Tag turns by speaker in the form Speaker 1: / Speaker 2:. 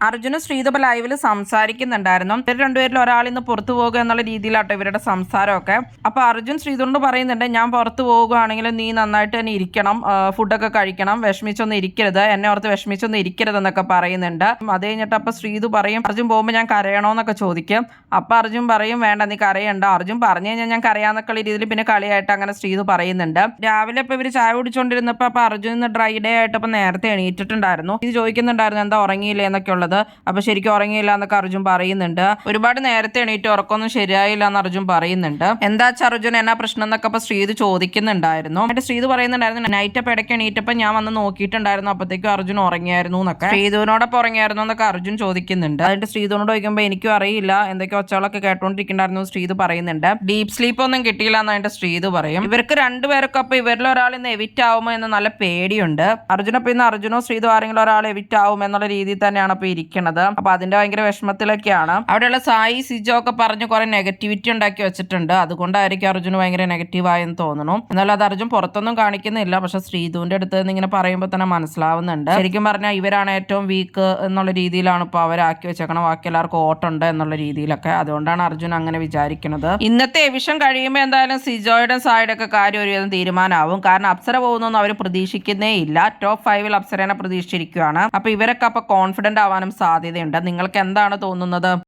Speaker 1: അർജുനും ശ്രീതും ലൈവിൽ സംസാരിക്കുന്നുണ്ടായിരുന്നു. ഇവർ രണ്ടുപേരിൽ ഒരാൾ ഇന്ന് പുറത്തു പോകുക എന്നുള്ള രീതിയിലാട്ടോ ഇവരുടെ സംസാരമൊക്കെ. അപ്പൊ അർജുൻ ശ്രീതുണ്ട് പറയുന്നുണ്ട്, ഞാൻ പുറത്തു പോകുകയാണെങ്കിൽ നീ നന്നായിട്ട് തന്നെ ഇരിക്കണം, ഫുഡൊക്കെ കഴിക്കണം, വിഷമിച്ചൊന്നും ഇരിക്കരുത്, എന്നെ ഓർത്ത് വിഷമിച്ചൊന്നും ഇരിക്കരുത് എന്നൊക്കെ പറയുന്നുണ്ട്. അത് കഴിഞ്ഞിട്ട് അപ്പൊ ശ്രീതു പറയും, അർജുൻ പോകുമ്പോൾ ഞാൻ കരയണോന്നൊക്കെ ചോദിക്കും. അപ്പൊ അർജുൻ പറയും, വേണ്ട നീ കരയണ്ട. അർജുൻ പറഞ്ഞു കഴിഞ്ഞാൽ ഞാൻ കരയാന്നൊക്കെ രീതിയിൽ പിന്നെ കളിയായിട്ട് അങ്ങനെ ശ്രീതു പറയുന്നുണ്ട്. രാവിലെ ഇപ്പൊ ഇവര് ചായ കുടിച്ചോണ്ടിരുന്നപ്പോ അപ്പൊ അർജുൻ ഇന്ന് ഡ്രൈ ഡേ ആയിട്ട് ഇപ്പൊ നേരത്തെ എണീറ്റിട്ടുണ്ടായിരുന്നു. ഇത് ചോദിക്കുന്നുണ്ടായിരുന്നു, എന്താ ഉറങ്ങിയില്ലേ എന്നൊക്കെ ഉള്ളത്. അപ്പൊ ശരിക്കും ഉറങ്ങിയില്ല എന്നൊക്കെ അർജുൻ പറയുന്നുണ്ട്. ഒരുപാട് നേരത്തെ എണീറ്റ് ഉറക്കമൊന്നും ശരിയായില്ല എന്ന് അർജുൻ പറയുന്നുണ്ട്. എന്താ അർജുൻ എന്നാ പ്രശ്നം എന്നൊക്കെ അപ്പൊ ശ്രീതു ചോദിക്കുന്നുണ്ടായിരുന്നു. എന്നിട്ട് ശ്രീതു പറയുന്നുണ്ടായിരുന്നു, നൈറ്റ് അപ്പൊ ഇടയ്ക്ക് എണീറ്റപ്പോ ഞാൻ വന്ന് നോക്കിയിട്ടുണ്ടായിരുന്നു, അപ്പത്തേക്കും അർജുൻ ഉറങ്ങിയായിരുന്നു എന്നൊക്കെ. ശ്രീതുവിനോടൊപ്പം ഉറങ്ങിയായിരുന്നു എന്നൊക്കെ അർജുൻ ചോദിക്കുന്നുണ്ട്. അതിന്റെ ശ്രീതുവിനോട് ചോദിക്കുമ്പോൾ എനിക്കും അറിയില്ല, എന്തൊക്കെ ഒച്ചകളൊക്കെ കേട്ടോണ്ടിരിക്കണ്ടായിരുന്നു ശ്രീതു പറയുന്നുണ്ട്. ഡീപ് സ്ലീപ്പ് ഒന്നും കിട്ടിയില്ല എന്ന് അതിന്റെ ശ്രീതു പറയും. ഇവർക്ക് രണ്ടുപേരൊക്കെ അപ്പൊ ഇവരിൽ ഒരാൾ ഇന്ന് എവിറ്റ് ആവുമോ എന്ന് നല്ല പേടിയുണ്ട്. അർജുനപ്പൊ ഇന്ന് അർജുനോ ശ്രീതു ആരെങ്കിലും ഒരാൾ എവിറ്റ് ആവും എന്നുള്ള രീതിയിൽ തന്നെയാണ് അപ്പൊ ഇരിക്കുന്നത്. അപ്പൊ അതിന്റെ ഭയങ്കര വിഷമത്തിലൊക്കെയാണ്. അവിടെയുള്ള സായി സിജോ ഒക്കെ പറഞ്ഞ് കുറെ നെഗറ്റിവിറ്റി ഉണ്ടാക്കി വെച്ചിട്ടുണ്ട്. അതുകൊണ്ടായിരിക്കും അർജുന് ഭയങ്കര നെഗറ്റീവ് ആയെന്ന് തോന്നുന്നു. എന്നാൽ അത് അർജുൻ പുറത്തൊന്നും കാണിക്കുന്നില്ല. പക്ഷെ ശ്രീധുവിന്റെ അടുത്ത് നിന്ന് ഇങ്ങനെ പറയുമ്പോൾ തന്നെ മനസ്സിലാവുന്നുണ്ട്. ശരിക്കും പറഞ്ഞാൽ ഇവരാണ് ഏറ്റവും വീക്ക് എന്നുള്ള രീതിയിലാണ് ഇപ്പൊ അവരാക്കി വെച്ചേക്കണം, ബാക്കി എല്ലാവർക്കും ഓട്ടുണ്ട് എന്നുള്ള രീതിയിലൊക്കെ. അതുകൊണ്ടാണ് അർജുൻ അങ്ങനെ വിചാരിക്കുന്നത്. ഇന്നത്തെ എവിഷൻ കഴിയുമ്പോൾ എന്തായാലും സിജോയുടെ സായുടെ ഒക്കെ കാര്യം ഒരു തീരുമാനമാവും. കാരണം അപ്സര പോകുന്നൊന്നും അവർ പ്രതീക്ഷിക്കുന്നേ ഇല്ല. ടോപ്പ് 5 അപ്സരനെ പ്രതീക്ഷിച്ചിരിക്കുകയാണ്. അപ്പൊ ഇവരൊക്കെ അപ്പൊ കോൺഫിഡന്റ് ആവാനും സാധ്യതയുണ്ട്. നിങ്ങൾക്ക് എന്താണ് തോന്നുന്നത്?